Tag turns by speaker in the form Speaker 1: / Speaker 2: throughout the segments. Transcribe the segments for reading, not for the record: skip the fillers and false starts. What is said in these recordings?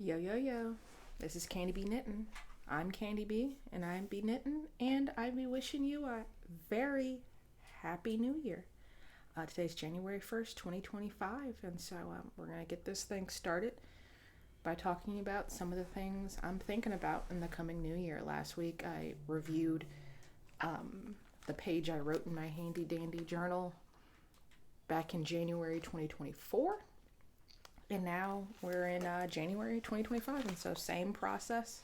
Speaker 1: Yo, yo, yo. This is Candy B Knittin. I'm Candy B, and I'm be knitting, and I be wishing you a very happy new year. Today's January 1st, 2025, and so we're going to get this thing started by talking about some of the things I'm thinking about in the coming new year. Last week, I reviewed the page I wrote in my handy dandy journal back in January 2024. And now we're in January 2025, and so same process.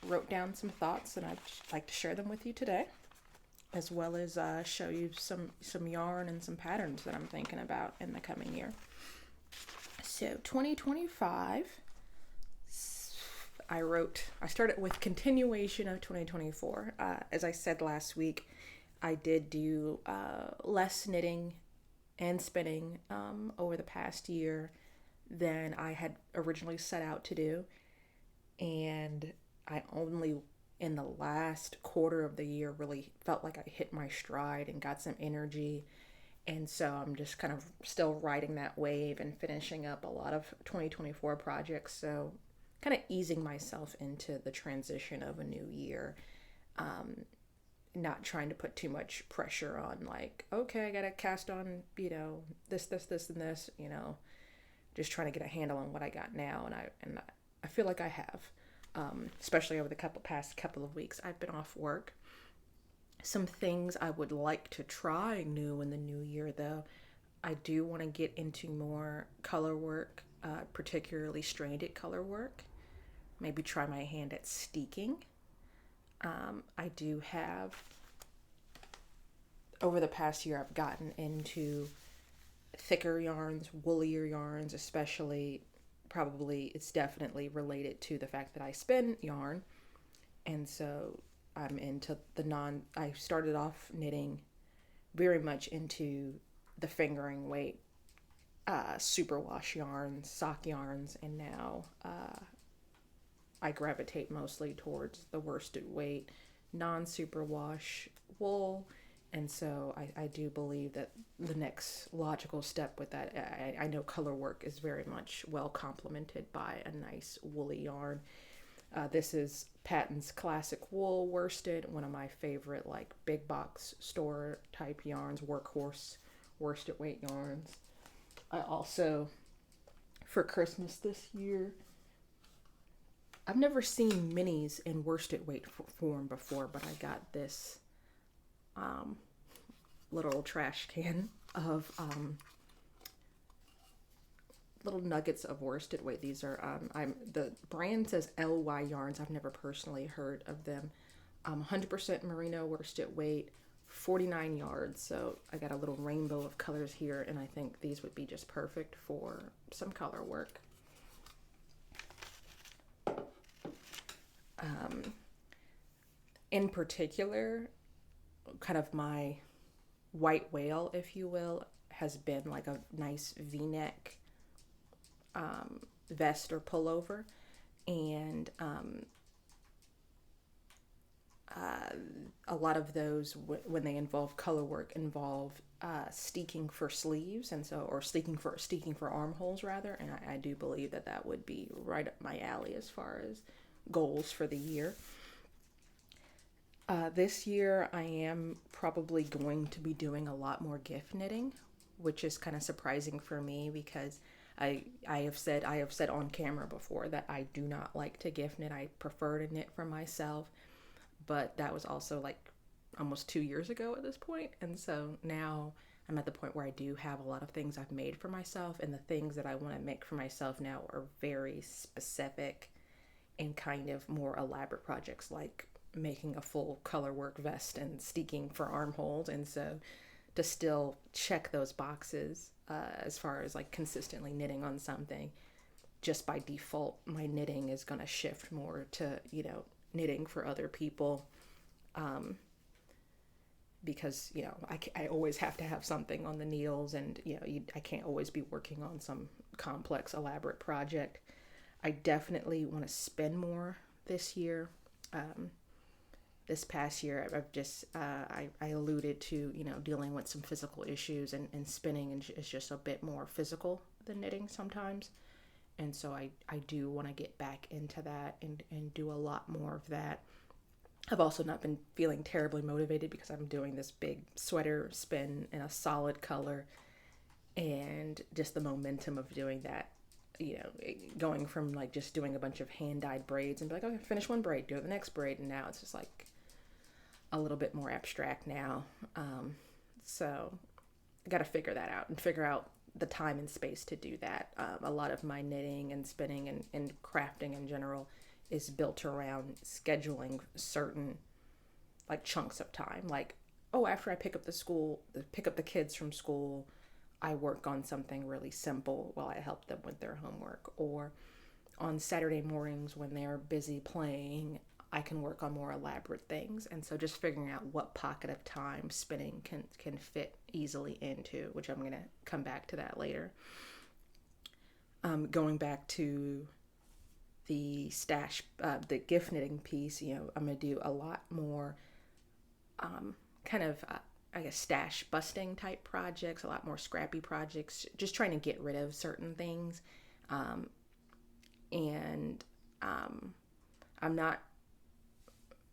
Speaker 1: Wrote down some thoughts, and I'd like to share them with you today, as well as show you some yarn and some patterns that I'm thinking about in the coming year. So 2025, I started with continuation of 2024. As I said last week, I did do less knitting and spinning over the past year than I had originally set out to do. And I only in the last quarter of the year really felt like I hit my stride and got some energy. And so I'm just kind of still riding that wave and finishing up a lot of 2024 projects. So kind of easing myself into the transition of a new year. Not trying to put too much pressure on, like, okay, I gotta cast on, this, and this, just trying to get a handle on what I got now. And I feel like I have, especially over the past couple of weeks. I've been off work. Some things I would like to try new in the new year, though. I do want to get into more color work, particularly stranded color work. Maybe try my hand at steeking. I do have, over the past year, I've gotten into thicker yarns, woollier yarns, especially. Probably it's definitely related to the fact that I spin yarn. And so I'm into I started off knitting very much into the fingering weight, superwash yarns, sock yarns, and now I gravitate mostly towards the worsted weight, non-superwash wool. And so I do believe that the next logical step with that, I know color work is very much well complemented by a nice woolly yarn. This is Patton's Classic Wool Worsted, one of my favorite like big box store type yarns, workhorse worsted weight yarns. I also, for Christmas this year, I've never seen minis in worsted weight form before, but I got this little trash can of little nuggets of worsted weight. These are the brand says LY Yarns. I've never personally heard of them. 100% merino worsted weight, 49 yards. So I got a little rainbow of colors here, and I think these would be just perfect for some color work. In particular, kind of my white whale, if you will, has been like a nice v-neck vest or pullover. And a lot of those, when they involve color work, involve steeking for sleeves, and so, or steeking for armholes rather. And I do believe that would be right up my alley as far as goals for the year. This year I am probably going to be doing a lot more gift knitting, which is kind of surprising for me because I have said on camera before that I do not like to gift knit. I prefer to knit for myself, but that was also like almost 2 years ago at this point. And so now I'm at the point where I do have a lot of things I've made for myself, and the things that I want to make for myself now are very specific and kind of more elaborate projects, like making a full color work vest and steeking for armholes. And so to still check those boxes as far as like consistently knitting on something, just by default my knitting is going to shift more to knitting for other people, because I always have to have something on the needles, and I can't always be working on some complex elaborate project. I definitely want to spin more this year. This past year, I've just, I alluded to, dealing with some physical issues, and spinning is just a bit more physical than knitting sometimes. And so I do want to get back into that and do a lot more of that. I've also not been feeling terribly motivated because I'm doing this big sweater spin in a solid color, and just the momentum of doing that, going from like just doing a bunch of hand dyed braids and be like, okay, finish one braid, do the next braid, and now it's just like a little bit more abstract now. So I got to figure that out and figure out the time and space to do that. A lot of my knitting and spinning and crafting in general is built around scheduling certain like chunks of time. Like, oh, after I pick up the kids from school, I work on something really simple while I help them with their homework. Or on Saturday mornings when they're busy playing, I can work on more elaborate things. And so just figuring out what pocket of time spinning can fit easily into, which I'm going to come back to that later. Going back to the stash, the gift knitting piece, I'm going to do a lot more I guess, stash busting type projects, a lot more scrappy projects, just trying to get rid of certain things. And I'm not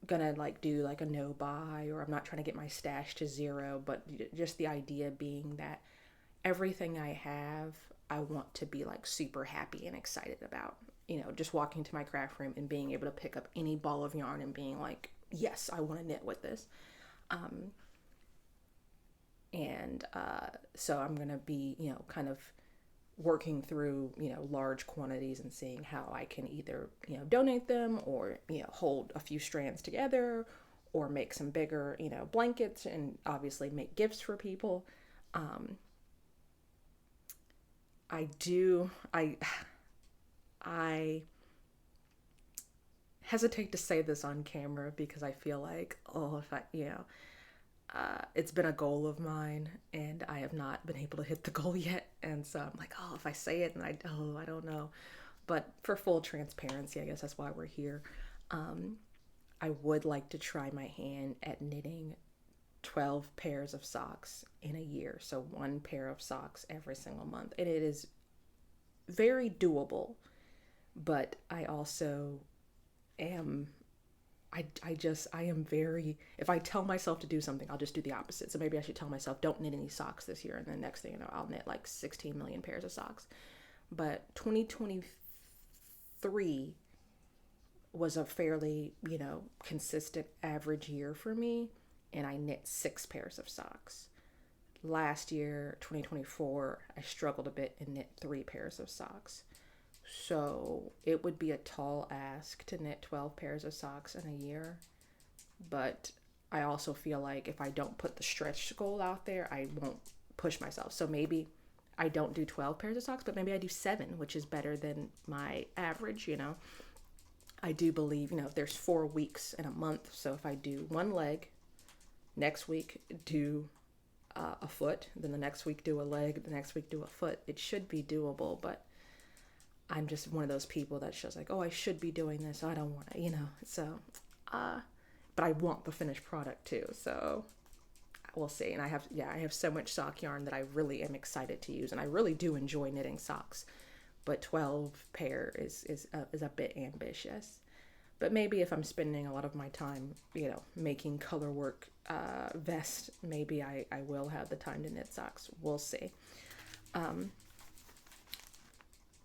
Speaker 1: gonna like do like a no buy, or I'm not trying to get my stash to zero, but just the idea being that everything I have, I want to be like super happy and excited about. Just walking to my craft room and being able to pick up any ball of yarn and being like, yes, I want to knit with this. So I'm going to be, kind of working through, large quantities and seeing how I can either, donate them, or, hold a few strands together, or make some bigger, blankets, and obviously make gifts for people. I hesitate to say this on camera because I feel like, if I, it's been a goal of mine and I have not been able to hit the goal yet. And so I'm like, if I say it and I don't know. But for full transparency, I guess that's why we're here. I would like to try my hand at knitting 12 pairs of socks in a year. So one pair of socks every single month. And it is very doable, but I also am if I tell myself to do something, I'll just do the opposite. So maybe I should tell myself, don't knit any socks this year. And then next thing you know, I'll knit like 16 million pairs of socks. But 2023 was a fairly, consistent average year for me. And I knit 6 pairs of socks. Last year, 2024, I struggled a bit and knit 3 pairs of socks. So it would be a tall ask to knit 12 pairs of socks in a year. But I also feel like if I don't put the stretch goal out there, I won't push myself. So maybe I don't do 12 pairs of socks, but maybe I do 7, which is better than my average, I do believe, there's 4 weeks in a month. So if I do one leg, next week do a foot, then the next week do a leg, the next week do a foot, it should be doable. But I'm just one of those people that's just like, I should be doing this. I don't want to, so, but I want the finished product too. So we'll see. And I have so much sock yarn that I really am excited to use. And I really do enjoy knitting socks, but 12 pair is a bit ambitious. But maybe if I'm spending a lot of my time, making color work vests, maybe I will have the time to knit socks. We'll see.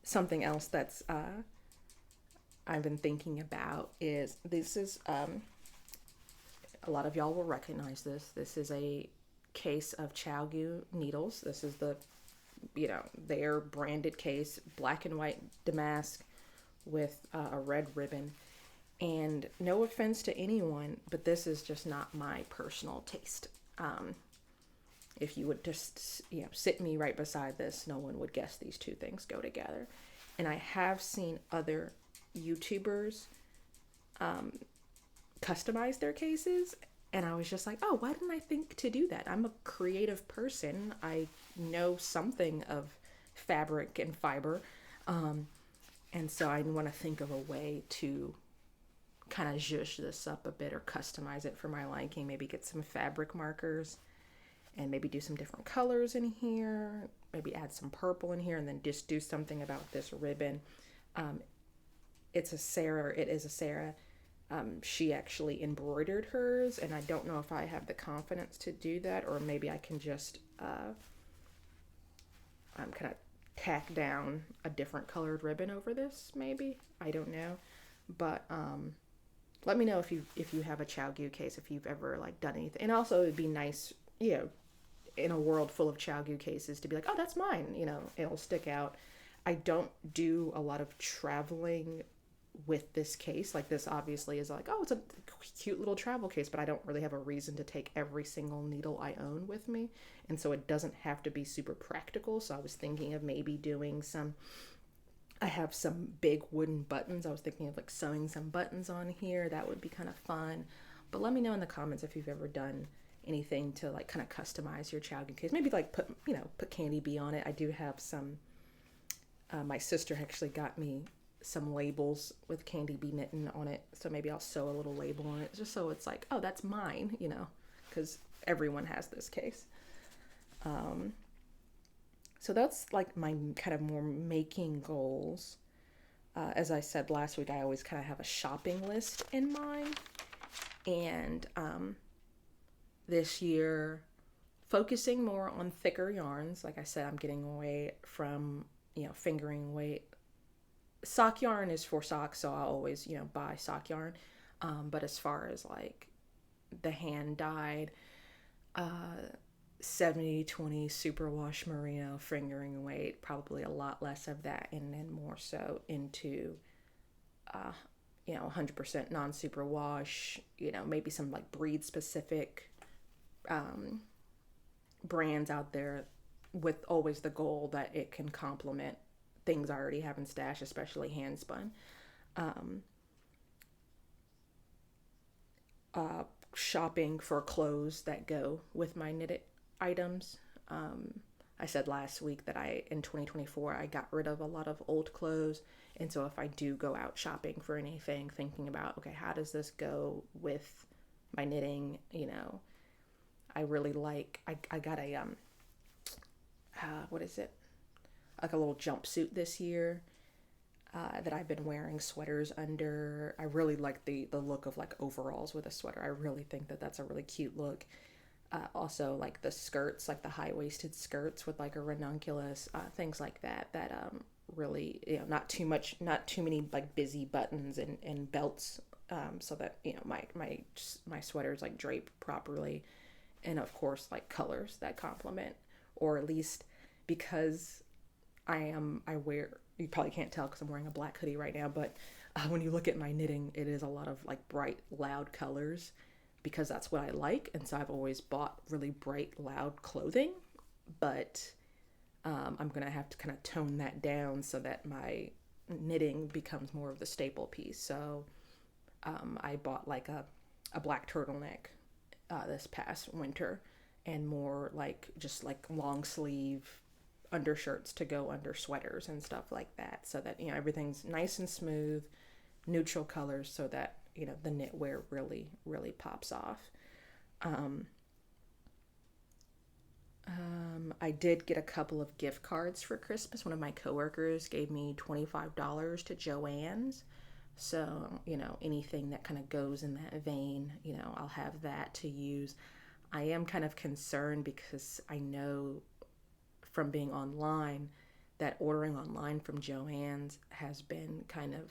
Speaker 1: Something else that's I've been thinking about is a lot of y'all will recognize this. This is a case of Chalgu needles. This is their branded case, black and white damask with a red ribbon. And no offense to anyone, but this is just not my personal taste. If you would just, sit me right beside this, no one would guess these two things go together. And I have seen other YouTubers customize their cases, and I was just like, why didn't I think to do that? I'm a creative person. I know something of fabric and fiber. And so I want to think of a way to kind of zhuzh this up a bit or customize it for my liking. Maybe get some fabric markers and maybe do some different colors in here. maybe add some purple in here and then just do something about this ribbon. Um, it's a Sarah, it is a Sarah. She actually embroidered hers, and I don't know if I have the confidence to do that, or maybe I can just kind of tack down a different colored ribbon over this, maybe. I don't know. But let me know if you have a Chiaogu case, if you've ever like done anything. And also it'd be nice, in a world full of Chiaogu cases to be like, oh, that's mine, it'll stick out. I don't do a lot of traveling with this case. Like, this obviously is like, oh, it's a cute little travel case, but I don't really have a reason to take every single needle I own with me. And so it doesn't have to be super practical. So I was thinking of maybe doing I have some big wooden buttons. I was thinking of like sewing some buttons on here. That would be kind of fun. But let me know in the comments if you've ever done anything to like kind of customize your Chiaogu case. Maybe like put candy bee on it. I do have some, my sister actually got me some labels with candibknittin on it, so maybe I'll sew a little label on it just so it's like, oh, that's mine, because everyone has this case. So that's like my kind of more making goals. As I said last week, I always kind of have a shopping list in mind, and this year focusing more on thicker yarns. Like I said, I'm getting away from fingering weight. Sock yarn is for socks, so I'll always, buy sock yarn. But as far as like the hand dyed 70/20 superwash merino fingering weight, probably a lot less of that, and then more so into 100% non-superwash, maybe some like breed specific brands out there, with always the goal that it can complement things I already have in stash, especially hand spun. Shopping for clothes that go with my knitted items. I said last week that in 2024, I got rid of a lot of old clothes. And so if I do go out shopping for anything, thinking about, okay, how does this go with my knitting? I really like, I got a, what is it? Like a little jumpsuit this year that I've been wearing sweaters under. I really like the look of like overalls with a sweater. I really think that that's a really cute look. Also like the skirts, like the high-waisted skirts with like a ranunculus, things like that really, not too many like busy buttons and belts, so that my sweaters like drape properly, and of course like colors that complement, or at least, because I wear, you probably can't tell because I'm wearing a black hoodie right now, but when you look at my knitting, it is a lot of like bright, loud colors, because that's what I like. And so I've always bought really bright, loud clothing, but I'm going to have to kind of tone that down so that my knitting becomes more of the staple piece. So I bought like a black turtleneck this past winter, and more like just like long sleeve undershirts to go under sweaters and stuff like that, so that everything's nice and smooth, neutral colors, so that the knitwear really pops off. I did get a couple of gift cards for Christmas. One of my coworkers gave me $25 to Joann's, so anything that kind of goes in that vein, I'll have that to use. I am kind of concerned because I know from being online that ordering online from Joann's has been kind of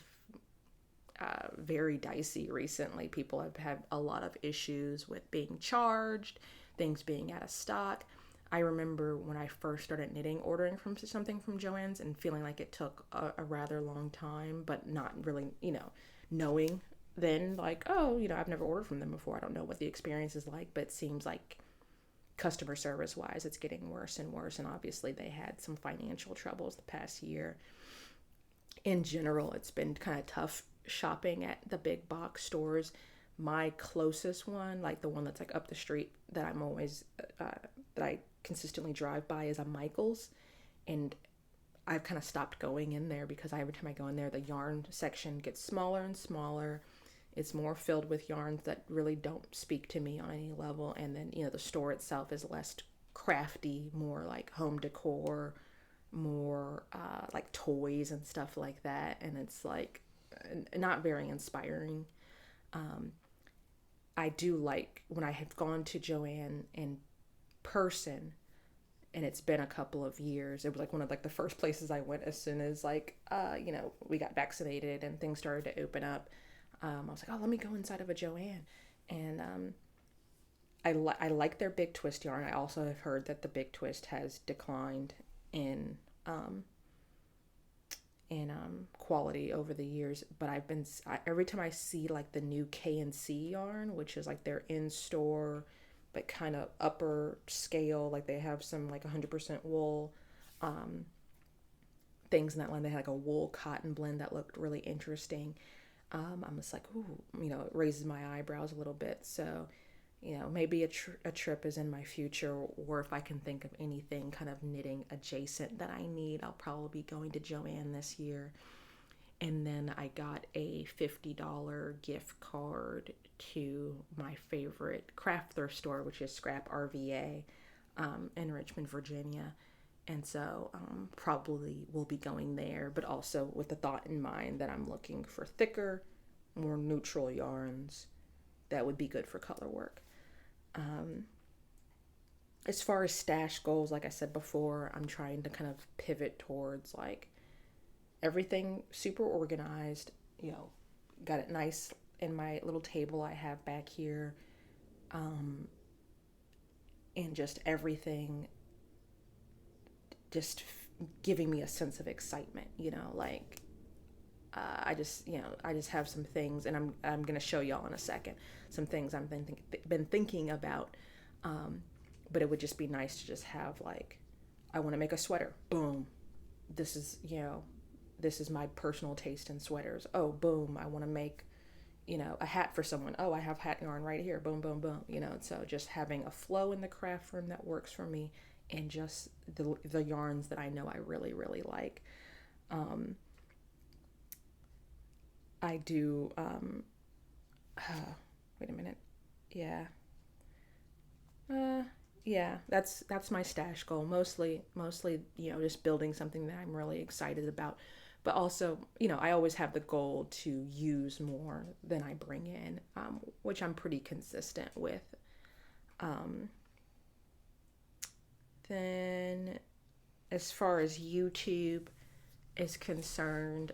Speaker 1: very dicey recently. People have had a lot of issues with being charged, things being out of stock. I remember when I first started knitting, ordering something from Joann's and feeling like it took a rather long time, but not really, knowing then like, oh, I've never ordered from them before. I don't know what the experience is like, but it seems like customer service wise, it's getting worse and worse. And obviously they had some financial troubles the past year. In general, it's been kind of tough shopping at the big box stores. My closest one, like the one that's like up the street that I'm always, that I consistently drive by, is a Michael's. And I've kind of stopped going in there because every time I go in there, the yarn section gets smaller and smaller. It's more filled with yarns that really don't speak to me on any level. And then, the store itself is less crafty, more like home decor, more like toys and stuff like that. And it's like not very inspiring. Um, I do like when I have gone to Joann in person, and it's been a couple of years. It was like one of like the first places I went as soon as like we got vaccinated and things started to open up. I was like, oh, let me go inside of a Joann, and I like their big twist yarn. I also have heard that the big twist has declined in um, quality over the years. But every time I see like the new K&C yarn, which is like their in store but kind of upper scale, like they have some like 100% wool um, things in that line. They had like a wool cotton blend that looked really interesting. I'm just like, ooh, it raises my eyebrows a little bit. So, maybe a trip is in my future, or if I can think of anything kind of knitting adjacent that I need, I'll probably be going to Joann this year. And then I got a $50 gift card to my favorite craft thrift store, which is Scrap RVA in Richmond, Virginia. And so probably will be going there, but also with the thought in mind that I'm looking for thicker, more neutral yarns that would be good for color work. As far as stash goals, like I said before, I'm trying to kind of pivot towards like everything super organized, got it nice in my little table I have back here, and just everything just giving me a sense of excitement, like I just have some things, and I'm gonna show y'all in a second some things I've been thinking about, but it would just be nice to just have like, I want to make a sweater, boom, this is my personal taste in sweaters. Oh, boom, I want to make, a hat for someone. Oh, I have hat yarn right here. Boom, boom, boom. So just having a flow in the craft room that works for me, and just the yarns that I know I really, really like. I do, wait a minute. Yeah. Yeah, that's my stash goal. Mostly, just building something that I'm really excited about. But also, I always have the goal to use more than I bring in, which I'm pretty consistent with. Um, then, as far as YouTube is concerned,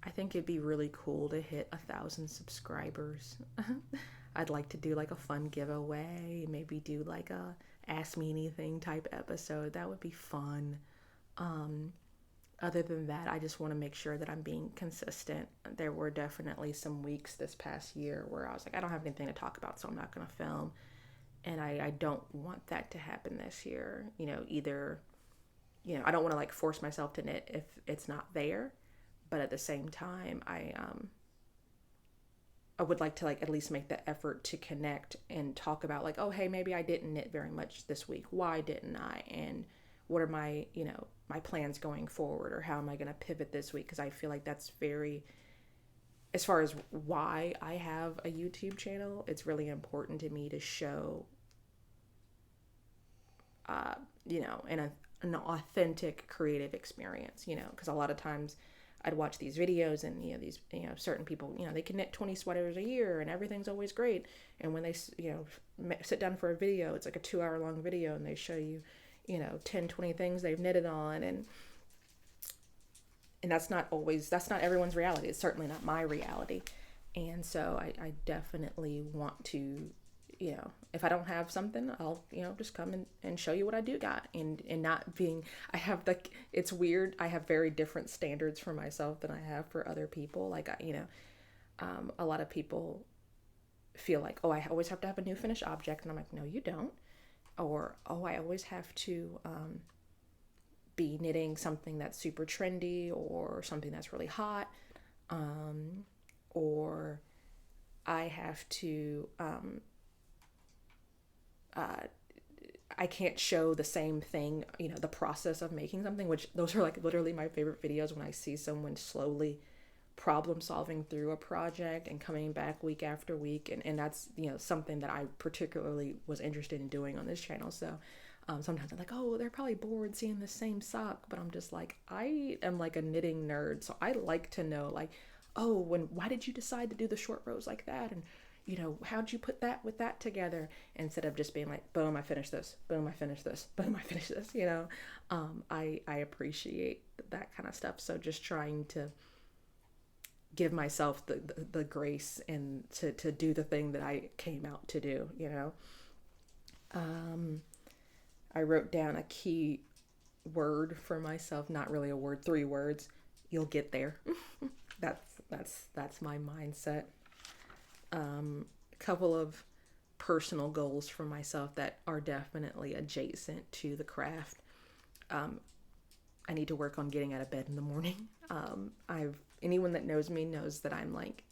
Speaker 1: I think it'd be really cool to hit 1,000 subscribers. I'd like to do like a fun giveaway, maybe do like a Ask Me Anything type episode. That would be fun. Other than that, I just want to make sure that I'm being consistent. There were definitely some weeks this past year where I was like, I don't have anything to talk about, so I'm not going to film. And I don't want that to happen this year. Either, I don't want to like force myself to knit if it's not there. But at the same time, I would like to like at least make the effort to connect and talk about like, oh, hey, maybe I didn't knit very much this week. Why didn't I? And what are my, my plans going forward, or how am I going to pivot this week? Because I feel like that's very, as far as why I have a YouTube channel, it's really important to me to show, an authentic creative experience, because a lot of times I'd watch these videos and, these, certain people, they can knit 20 sweaters a year and everything's always great. And when they, sit down for a video, it's like a 2-hour long video, and they show you, 10, 20 things they've knitted on. And that's not everyone's reality. It's certainly not my reality. And so I definitely want to, if I don't have something, I'll, just come and show you what I do got, and not being, it's weird. I have very different standards for myself than I have for other people. Like, a lot of people feel like, oh, I always have to have a new finished object. And I'm like, no, you don't. Or, oh, I always have to, be knitting something that's super trendy, or something that's really hot. Or I have to, I can't show the same thing, the process of making something, which those are like literally my favorite videos, when I see someone slowly problem solving through a project and coming back week after week. And that's, something that I particularly was interested in doing on this channel. So Sometimes I'm like, oh, they're probably bored seeing the same sock, but I'm just like, I am like a knitting nerd, so I like to know, like, oh, why did you decide to do the short rows like that, and how'd you put that with that together, instead of just being like, boom, I finished this, boom, I finished this, boom, I finished this. I appreciate that kind of stuff. So just trying to give myself the grace and to do the thing that I came out to do. I wrote down a key word for myself, not really a word, 3 words. You'll get there. that's my mindset. A couple of personal goals for myself that are definitely adjacent to the craft. I need to work on getting out of bed in the morning. Anyone that knows me knows that I'm like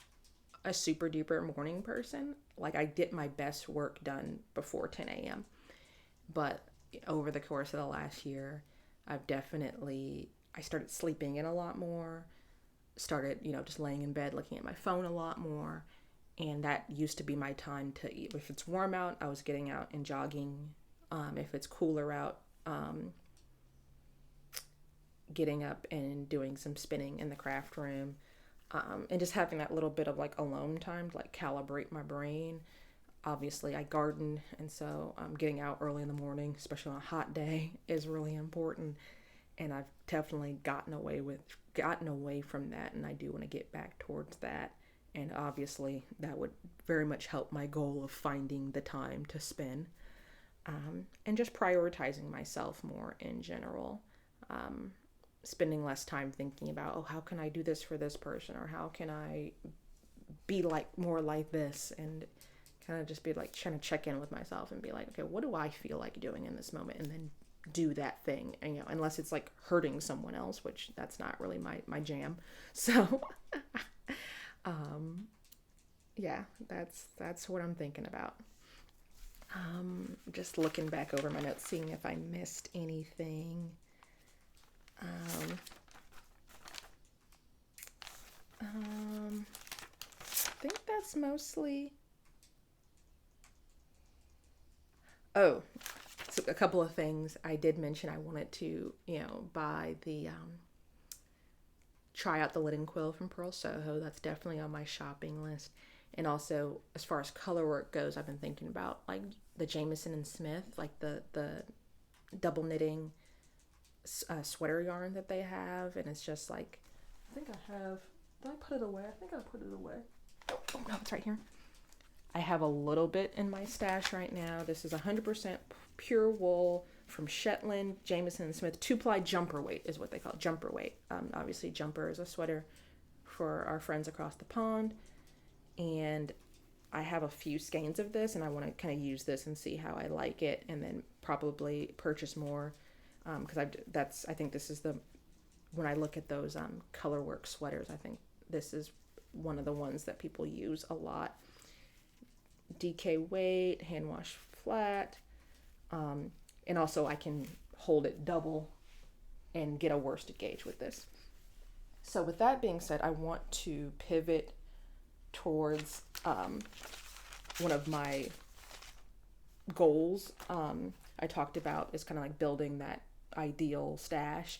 Speaker 1: a super duper morning person. Like, I get my best work done before 10 a.m. But over the course of the last year, I started sleeping in a lot more, started, just laying in bed looking at my phone a lot more. And that used to be my time to eat. If it's warm out, I was getting out and jogging. If it's cooler out, getting up and doing some spinning in the craft room. And just having that little bit of like alone time to like calibrate my brain. Obviously, I garden, and so getting out early in the morning, especially on a hot day, is really important. And I've definitely gotten away from that, and I do want to get back towards that. And obviously, that would very much help my goal of finding the time to spin, and just prioritizing myself more in general. Spending less time thinking about, oh, how can I do this for this person, or how can I be like more like this, and kind of just be like trying to check in with myself and be like, okay, what do I feel like doing in this moment, and then do that thing. And unless it's like hurting someone else, which that's not really my jam. So yeah, that's what I'm thinking about. Just looking back over my notes, seeing if I missed anything. I think that's mostly. Oh, so a couple of things I did mention. I wanted to, buy try out the linen quill from Pearl Soho. That's definitely on my shopping list. And also, as far as color work goes, I've been thinking about like the Jamieson and Smith, like the double knitting sweater yarn that they have. And it's just like, I think I have, did I put it away? I think I put it away. Oh no, it's right here. I have a little bit in my stash right now. This is 100% pure wool from Shetland, Jamieson and Smith. 2-ply jumper weight is what they call it, jumper weight. Obviously, jumper is a sweater for our friends across the pond. And I have a few skeins of this, and I want to kind of use this and see how I like it, and then probably purchase more. Because I think this is when I look at those color work sweaters, I think this is one of the ones that people use a lot. DK weight, hand wash flat, and also I can hold it double and get a worsted gauge with this. So with that being said, I want to pivot towards one of my goals I talked about is kind of like building that ideal stash.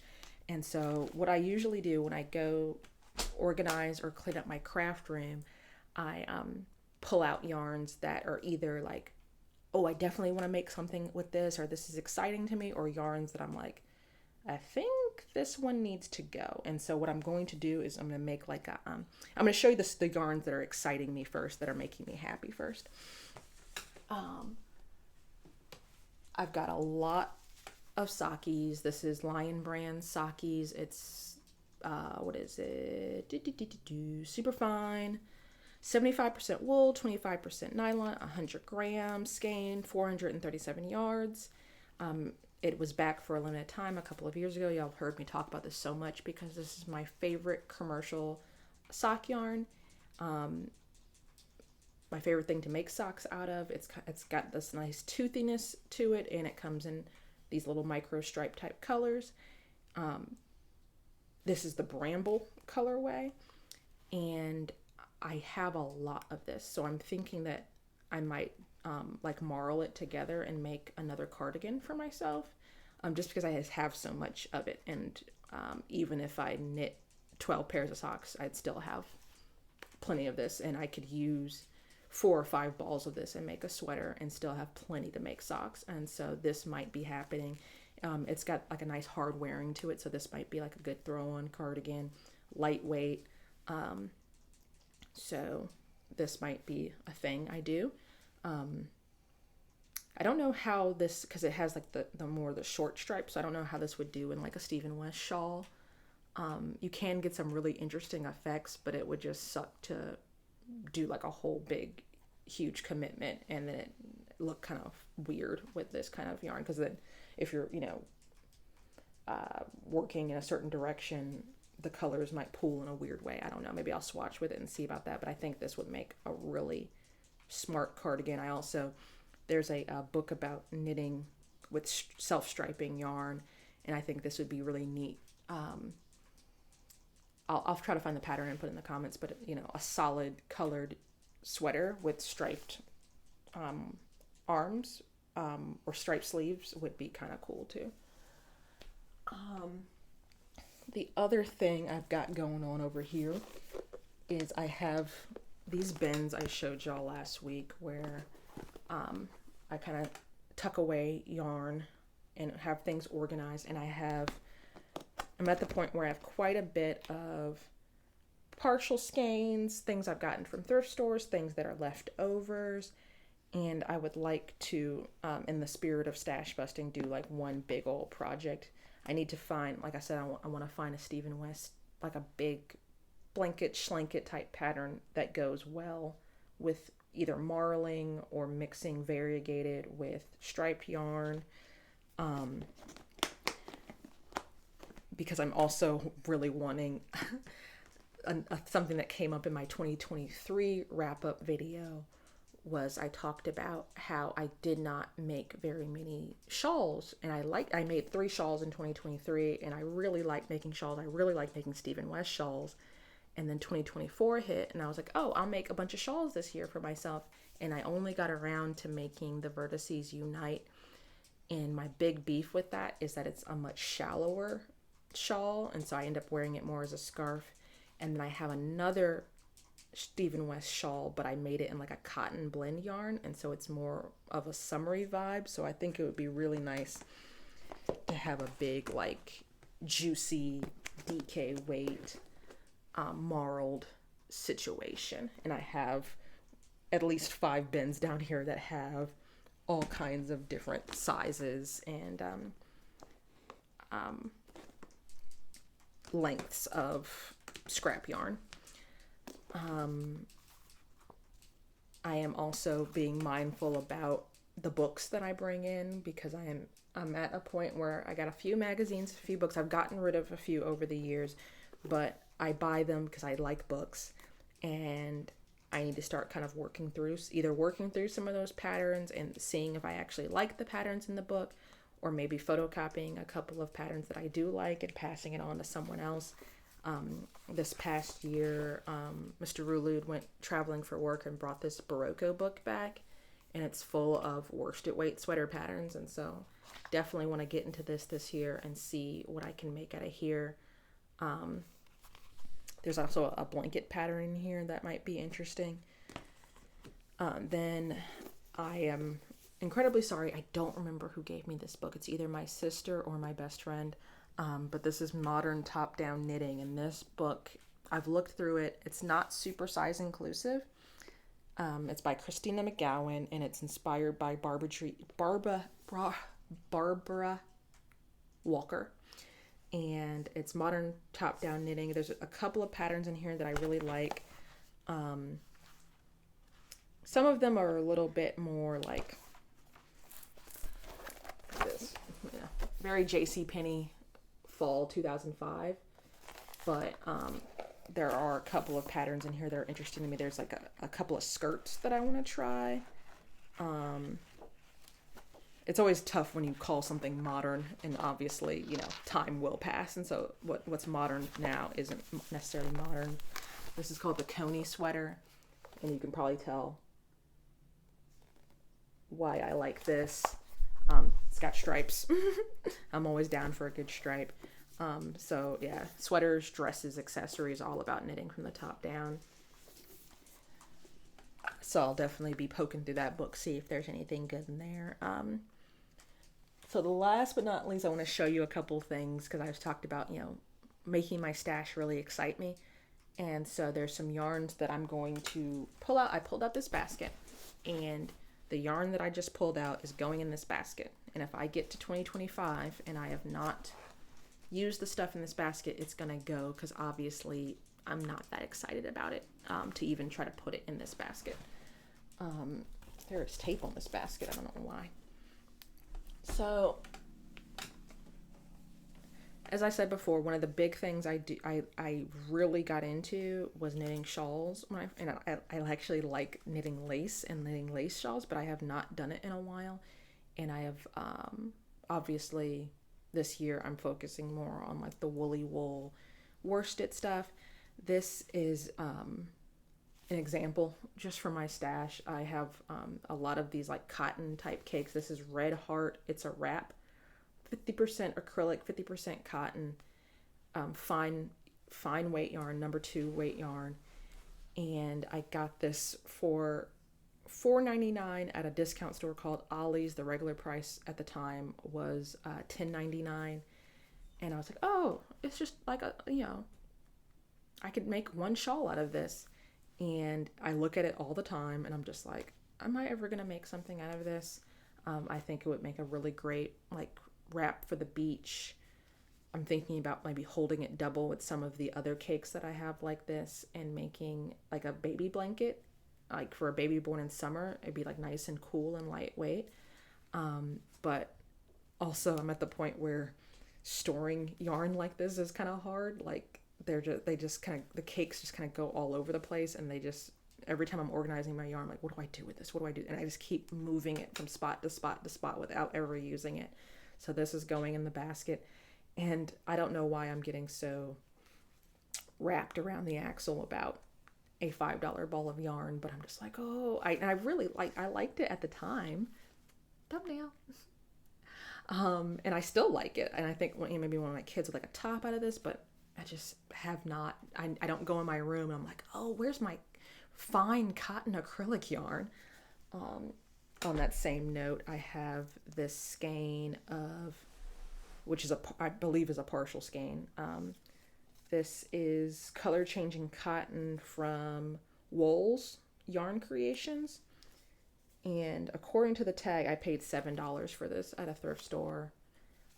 Speaker 1: And so what I usually do when I go organize or clean up my craft room, I pull out yarns that are either like, oh, I definitely want to make something with this, or this is exciting to me, or yarns that I'm like, I think this one needs to go. And so what I'm going to do is I'm going to make like I'm going to show you the yarns that are exciting me first, that are making me happy first. I've got a lot of sakis. This is Lion Brand sakis. It's what is it? Super fine. 75% wool, 25% nylon, 100 grams, skein, 437 yards. It was back for a limited time a couple of years ago. Y'all have heard me talk about this so much because this is my favorite commercial sock yarn. My favorite thing to make socks out of. It's got this nice toothiness to it, and it comes in these little micro stripe type colors. This is the Bramble colorway, and I have a lot of this, so I'm thinking that I might like marl it together and make another cardigan for myself, just because I just have so much of it. And even if I knit 12 pairs of socks, I'd still have plenty of this, and I could use 4 or 5 balls of this and make a sweater and still have plenty to make socks. And so this might be happening. It's got like a nice hard wearing to it, so this might be like a good throw on cardigan, lightweight. So this might be a thing I do. I don't know how this, because it has like the more the short stripes, so I don't know how this would do in like a Stephen West shawl. You can get some really interesting effects, but it would just suck to do like a whole big huge commitment and then it look kind of weird with this kind of yarn, because then if you're working in a certain direction, the colors might pool in a weird way. I don't know, maybe I'll swatch with it and see about that, but I think this would make a really smart cardigan. There's a book about knitting with self-striping yarn, and I think this would be really neat. I'll try to find the pattern and put it in the comments, but a solid colored sweater with striped arms or striped sleeves would be kind of cool too. The other thing I've got going on over here is I have these bins I showed y'all last week where I kind of tuck away yarn and have things organized, and I'm at the point where I have quite a bit of partial skeins, things I've gotten from thrift stores, things that are leftovers, and I would like to, in the spirit of stash busting, do like one big old project. I need to find, like I said, I want to find a Stephen West, like a big blanket schlanket type pattern that goes well with either marling or mixing variegated with striped yarn. Because I'm also really wanting something that came up in my 2023 wrap-up video was I talked about how I did not make very many shawls, and I made 3 shawls in 2023, and I really like making shawls. I really like making Stephen West shawls. And then 2024 hit, and I was like, oh, I'll make a bunch of shawls this year for myself. And I only got around to making the Vertices Unite. And my big beef with that is that it's a much shallower shawl, and so I end up wearing it more as a scarf. And then I have another Stephen West shawl, but I made it in like a cotton blend yarn, and so it's more of a summery vibe. So I think it would be really nice to have a big, like, juicy DK weight marled situation. And I have at least 5 bins down here that have all kinds of different sizes and lengths of scrap yarn. I am also being mindful about the books that I bring in, because I'm at a point where I got a few magazines, a few books. I've gotten rid of a few over the years, but I buy them because I like books, and I need to start kind of working through some of those patterns and seeing if I actually like the patterns in the book, or maybe photocopying a couple of patterns that I do like and passing it on to someone else. This past year, Mr. Rulud went traveling for work and brought this Berroco book back, and it's full of worsted weight sweater patterns, and so definitely want to get into this year and see what I can make out of here. There's also a blanket pattern in here that might be interesting. Then I am incredibly sorry, I don't remember who gave me this book. It's either my sister or my best friend. But this is Modern Top-Down Knitting, and this book, I've looked through it. It's not super size inclusive. It's by Kristina McGowan, and it's inspired by Barbara Walker. And it's modern top-down knitting. There's a couple of patterns in here that I really like. Some of them are a little bit more like this, very JCPenney fall 2005. But there are a couple of patterns in here that are interesting to me. There's like a couple of skirts that I want to try. It's always tough when you call something modern, and obviously, time will pass. And so what's modern now isn't necessarily modern. This is called the Coney sweater, and you can probably tell why I like this. It's got stripes. I'm always down for a good stripe. So yeah, sweaters, dresses, accessories, all about knitting from the top down. So I'll definitely be poking through that book, see if there's anything good in there. So the last but not least, I want to show you a couple things because I've talked about, making my stash really excite me. And so there's some yarns that I'm going to pull out. I pulled out this basket, and the yarn that I just pulled out is going in this basket. And if I get to 2025 and I have not used the stuff in this basket, it's going to go because obviously I'm not that excited about it to even try to put it in this basket. There is tape on this basket. I don't know why. So, as I said before, one of the big things I really got into was knitting shawls. I actually like knitting lace and knitting lace shawls, but I have not done it in a while. And I have, obviously, this year I'm focusing more on like the woolly wool worsted stuff. This is an example just for my stash. I have a lot of these like cotton type cakes. This is Red Heart. It's a wrap. 50% acrylic, 50% cotton, fine weight yarn, number 2 weight yarn. And I got this for $4.99 at a discount store called Ollie's. The regular price at the time was $10.99. And I was like, oh, it's just like I could make one shawl out of this. And I look at it all the time and I'm just like, am I ever going to make something out of this? I think it would make a really great like wrap for the beach. I'm thinking about maybe holding it double with some of the other cakes that I have like this and making like a baby blanket, like for a baby born in summer. It'd be like nice and cool and lightweight. But also I'm at the point where storing yarn like this is kind of hard. Like the cakes just kind of go all over the place, and every time I'm organizing my yarn, I'm like, what do I do with this? What do I do? And I just keep moving it from spot to spot to spot without ever using it. So this is going in the basket, and I don't know why I'm getting so wrapped around the axle about a $5 ball of yarn, but I'm just like, I liked it at the time. Thumbnail. And I still like it, and I think maybe one of my kids would like a top out of this, but I just have not. I don't go in my room and I'm like, oh, where's my fine cotton acrylic yarn? On that same note, I have this skein of, which is I believe is a partial skein. This is color changing cotton from Wool's Yarn Creations. And according to the tag, I paid $7 for this at a thrift store.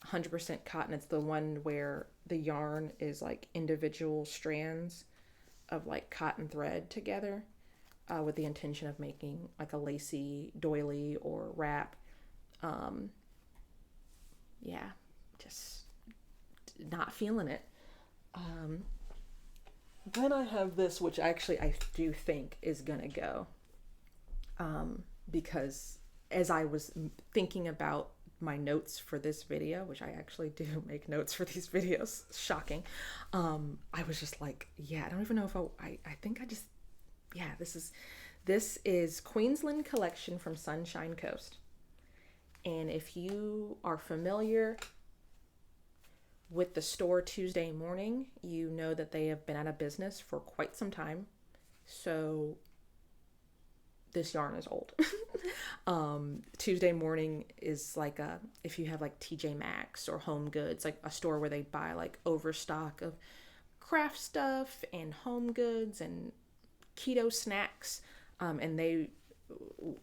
Speaker 1: 100% cotton. It's the one where the yarn is like individual strands of like cotton thread together. With the intention of making like a lacy doily or wrap. Just not feeling it. Then I have this, which actually I do think is gonna go, because as I was thinking about my notes for this video, which I actually do make notes for these videos, shocking, I was just like, I don't even know if I think I just, this is Queensland Collection from Sunshine Coast. And if you are familiar with the store Tuesday Morning, you know that they have been out of business for quite some time. So this yarn is old. Tuesday Morning is like if you have like TJ Maxx or Home Goods, like a store where they buy like overstock of craft stuff and home goods and keto snacks, and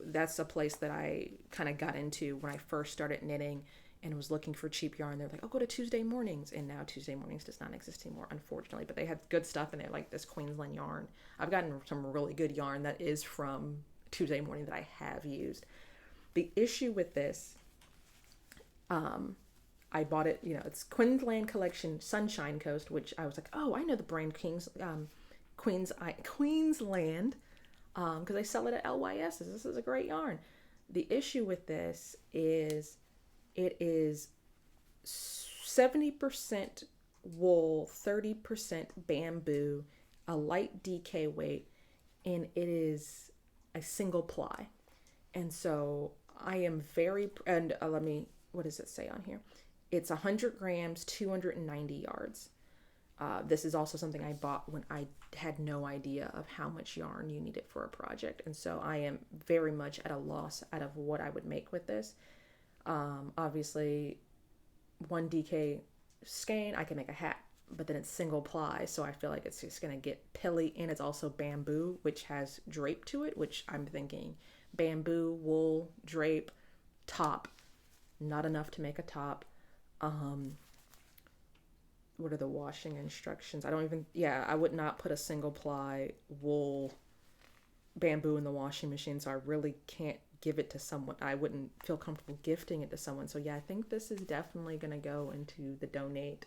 Speaker 1: that's a place that I kind of got into when I first started knitting and was looking for cheap yarn. They're like, oh, go to Tuesday Mornings, and now Tuesday Mornings does not exist anymore, unfortunately, but they had good stuff in there, like this Queensland yarn. I've gotten some really good yarn that is from Tuesday Morning that I have used. The issue with this, I bought it, it's Queensland Collection Sunshine Coast, which I was like, oh, I know the brand Queensland, because they sell it at LYS. This is a great yarn. The issue with this is it is 70% wool, 30% bamboo, a light DK weight, and it is a single ply. And so I am very, and what does it say on here? It's 100 grams, 290 yards. This is also something I bought when I had no idea of how much yarn you needed for a project. And so I am very much at a loss out of what I would make with this. Obviously, 1 DK skein, I can make a hat, but then it's single ply. So I feel like it's just going to get pilly, and it's also bamboo, which has drape to it, which I'm thinking bamboo, wool, drape, top, not enough to make a top. What are the washing instructions? I would not put a single ply wool bamboo in the washing machine, so I really can't give it to someone. I wouldn't feel comfortable gifting it to someone. So yeah, I think this is definitely going to go into the donate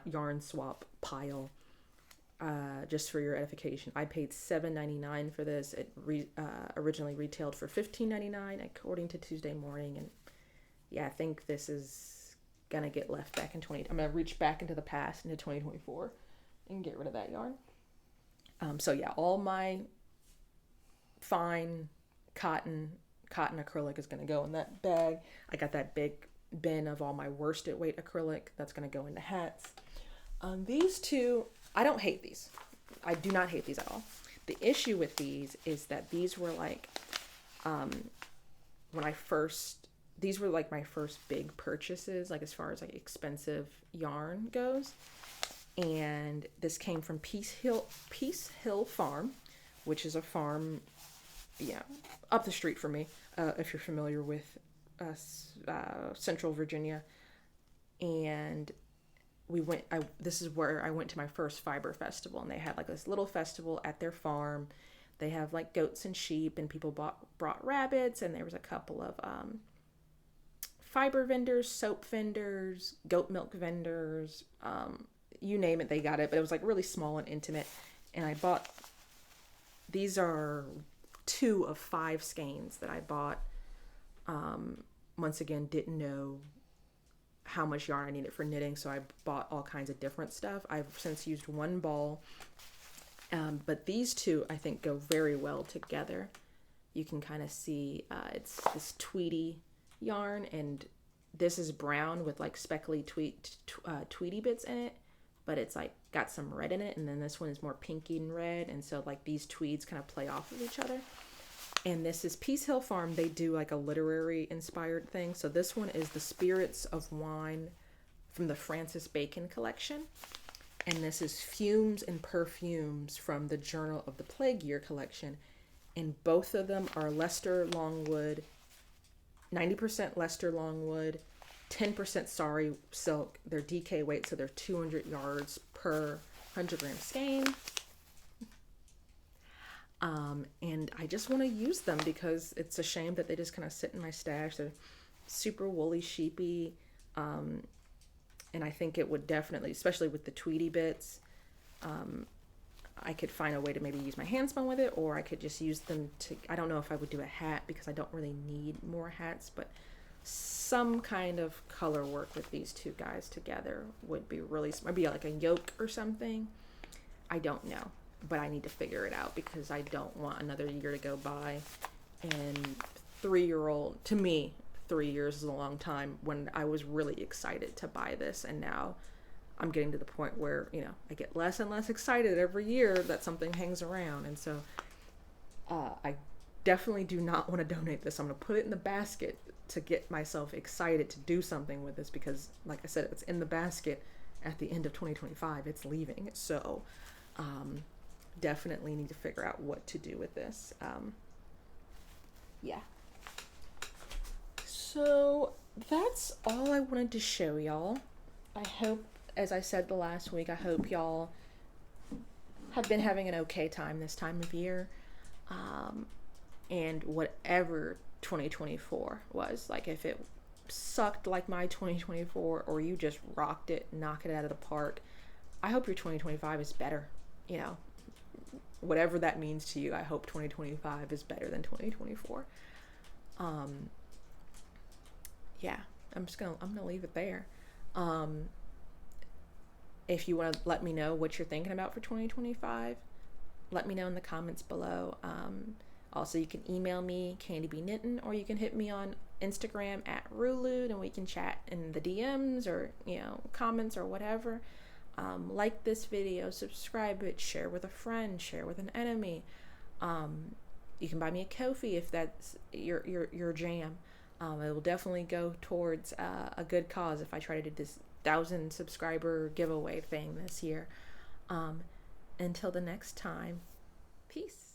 Speaker 1: yarn swap pile. Just for your edification, I paid $7.99 for this. It originally retailed for $15.99 according to Tuesday Morning, and yeah, I think this is gonna get left back in I'm gonna reach back into the past, into 2024, and get rid of that yarn. So yeah, all my fine cotton acrylic is gonna go in that bag. I got that big bin of all my worsted weight acrylic that's gonna go into hats. These two, I don't hate these. I do not hate these at all. The issue with these is that these were like, these were like my first big purchases, like as far as like expensive yarn goes. And this came from Peace Hill Farm, which is a farm, up the street from me, if you're familiar with Central Virginia. And this is where I went to my first fiber festival, and they had like this little festival at their farm. They have like goats and sheep, and people brought rabbits, and there was a couple of fiber vendors, soap vendors, goat milk vendors, you name it, they got it. But it was like really small and intimate. And I bought, these are 2 of 5 skeins that I bought. Once again, didn't know how much yarn I needed for knitting, so I bought all kinds of different stuff. I've since used 1 ball, but these 2 I think go very well together. You can kind of see it's this tweedy yarn, and this is brown with like speckly tweedy bits in it, but it's like got some red in it, and then this one is more pinky and red, and so like these tweeds kind of play off of each other. And this is Peace Hill Farm. They do like a literary inspired thing. So this one is the Spirits of Wine from the Francis Bacon collection, and this is Fumes and Perfumes from the Journal of the Plague Year collection. And both of them are Leicester Longwood, 90% Leicester Longwood, 10% Sari silk. They're DK weight, so they're 200 yards per 100 gram skein. And I just want to use them because it's a shame that they just kind of sit in my stash. They're super woolly, sheepy. And I think it would definitely, especially with the tweedy bits, I could find a way to maybe use my hand spun with it, or I could just use them to, I don't know if I would do a hat because I don't really need more hats, but some kind of color work with these 2 guys together would be really, maybe like a yoke or something. I don't know, but I need to figure it out because I don't want another year to go by. And 3-year-old, to me, 3 years is a long time when I was really excited to buy this, and now I'm getting to the point where, I get less and less excited every year that something hangs around. And so I definitely do not want to donate this. I'm going to put it in the basket to get myself excited to do something with this because, like I said, it's in the basket at the end of 2025. It's leaving. So definitely need to figure out what to do with this. Yeah. So that's all I wanted to show y'all. I hope, as I said the last week, I hope y'all have been having an okay time this time of year. And whatever 2024 was, like if it sucked like my 2024 or you just rocked it, knocked it out of the park, I hope your 2025 is better. Whatever that means to you, I hope 2025 is better than 2024. Yeah, I'm gonna leave it there. If you want to let me know what you're thinking about for 2025, let me know in the comments below. Also, you can email me, candibknittin, or you can hit me on Instagram at Rulude, and we can chat in the DMs or, comments or whatever. Like this video, subscribe it, share with a friend, share with an enemy. You can buy me a Ko-fi if that's your jam. It will definitely go towards a good cause if I try to do this 1,000 subscriber giveaway thing this year. Until the next time, peace.